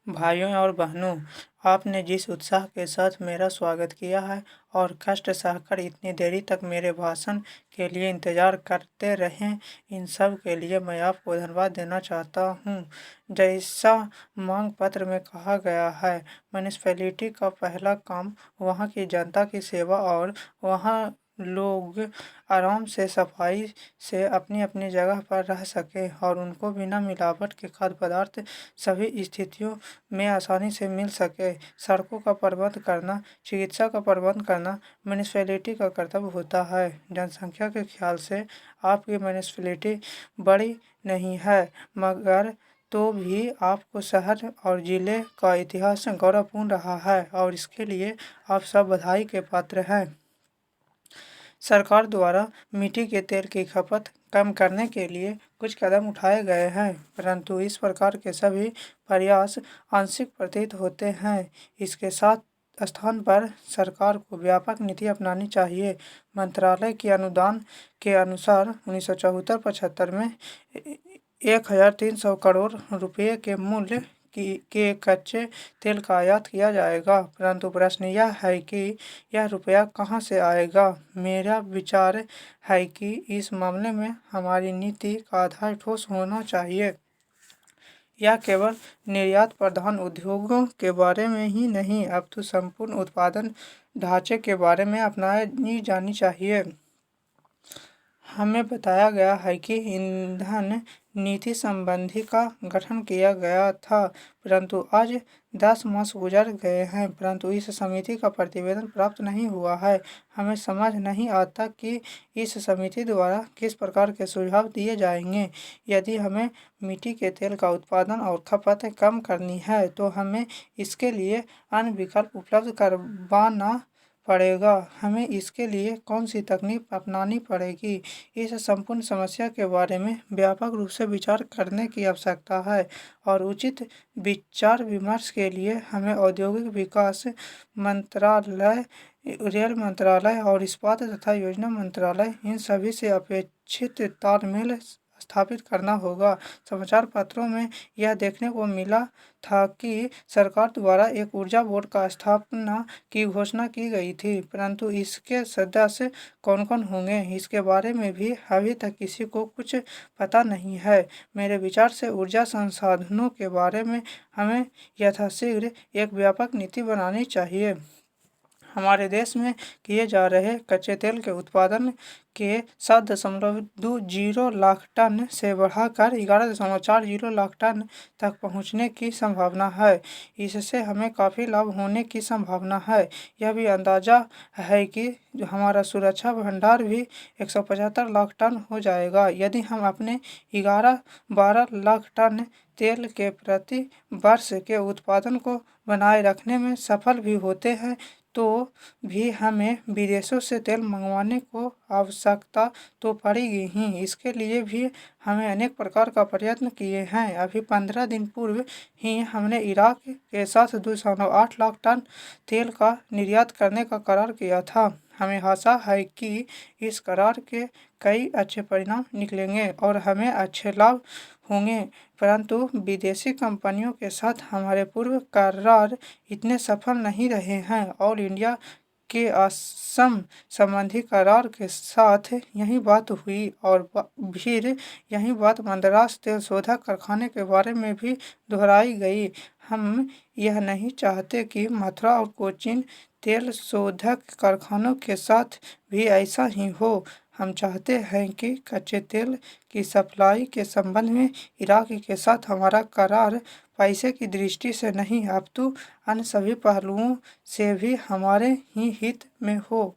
भाइयों और बहनों, आपने जिस उत्साह के साथ मेरा स्वागत किया है और कष्ट सहकर इतनी देरी तक मेरे भाषण के लिए इंतज़ार करते रहें, इन सब के लिए मैं आपको धन्यवाद देना चाहता हूँ। जैसा मांग पत्र में कहा गया है, म्यूनिसिपैलिटी का पहला काम वहाँ की जनता की सेवा और वहाँ लोग आराम से सफाई से अपनी अपनी जगह पर रह सकें और उनको बिना मिलावट के खाद्य पदार्थ सभी स्थितियों में आसानी से मिल सके। सड़कों का प्रबंध करना, चिकित्सा का प्रबंध करना म्यूनिसिपैलिटी का कर्तव्य होता है। जनसंख्या के ख्याल से आपकी म्यूनिसिपैलिटी बड़ी नहीं है, मगर तो भी आपको शहर और ज़िले का इतिहास गौरवपूर्ण रहा है और इसके लिए आप सब बधाई के पात्र हैं। सरकार द्वारा मिट्टी के तेल की खपत कम करने के लिए कुछ कदम उठाए गए हैं, परंतु इस प्रकार के सभी प्रयास आंशिक प्रतीत होते हैं। इसके साथ स्थान पर सरकार को व्यापक नीति अपनानी चाहिए। मंत्रालय के अनुदान के अनुसार 1974-75 में 1300 करोड़ रुपये के मूल्य के कच्चे तेल का आयात किया जाएगा, परंतु प्रश्न यह है कि यह रुपया कहां से आएगा। मेरा विचार है कि इस मामले में हमारी नीति का आधार ठोस होना चाहिए। यह केवल निर्यात प्रधान उद्योगों के बारे में ही नहीं, अब तो संपूर्ण उत्पादन ढांचे के बारे में अपनाई जानी चाहिए। हमें बताया गया है कि ईंधन नीति संबंधी का गठन किया गया था, परंतु आज 10 मास गुजर गए हैं, परंतु इस समिति का प्रतिवेदन प्राप्त नहीं हुआ है। हमें समझ नहीं आता कि इस समिति द्वारा किस प्रकार के सुझाव दिए जाएंगे। यदि हमें मिट्टी के तेल का उत्पादन और खपत कम करनी है, तो हमें इसके लिए अन्य विकल्प उपलब्ध करवाना पड़ेगा। हमें इसके लिए कौन सी तकनीक अपनानी पड़ेगी, इस संपूर्ण समस्या के बारे में व्यापक रूप से विचार करने की आवश्यकता है और उचित विचार विमर्श के लिए हमें औद्योगिक विकास मंत्रालय, रेल मंत्रालय और इस्पात तथा योजना मंत्रालय, इन सभी से अपेक्षित तालमेल स्थापित करना होगा। समाचार पत्रों में यह देखने को मिला था कि सरकार द्वारा एक ऊर्जा बोर्ड का स्थापना की घोषणा की गई थी, परंतु इसके सदस्य कौन कौन होंगे, इसके बारे में भी अभी तक किसी को कुछ पता नहीं है। मेरे विचार से ऊर्जा संसाधनों के बारे में हमें यथाशीघ्र एक व्यापक नीति बनानी चाहिए। हमारे देश में किए जा रहे कच्चे तेल के उत्पादन के 7.20 लाख टन से बढ़ाकर 11.40 लाख टन तक पहुंचने की संभावना है। इससे हमें काफ़ी लाभ होने की संभावना है। यह भी अंदाज़ा है कि हमारा सुरक्षा भंडार भी 175 लाख टन हो जाएगा। यदि हम अपने 11-12 लाख टन तेल के प्रति वर्ष के उत्पादन को बनाए रखने में सफल भी होते हैं, तो भी हमें विदेशों से तेल मंगवाने को आवश्यकता तो पड़ेगी ही। इसके लिए भी हमें अनेक प्रकार का प्रयत्न किए हैं। अभी 15 दिन पूर्व ही हमने इराक के साथ 208 लाख टन तेल का निर्यात करने का करार किया था। हमें आशा है कि इस करार के कई अच्छे परिणाम निकलेंगे और हमें अच्छे लाभ होंगे, परंतु विदेशी कंपनियों के साथ हमारे पूर्व करार इतने सफल नहीं रहे हैं। ऑल इंडिया के असम संबंधी करार के साथ यही बात हुई और फिर यही बात मद्रास तेल शोधक कारखाने के बारे में भी दोहराई गई। हम यह नहीं चाहते कि मथुरा और कोचीन तेल शोधक कारखानों के साथ भी ऐसा ही हो। हम चाहते हैं कि कच्चे तेल की सप्लाई के संबंध में इराक के साथ हमारा करार पैसे की दृष्टि से नहीं, अपितु अन्य सभी पहलुओं से भी हमारे ही हित में हो।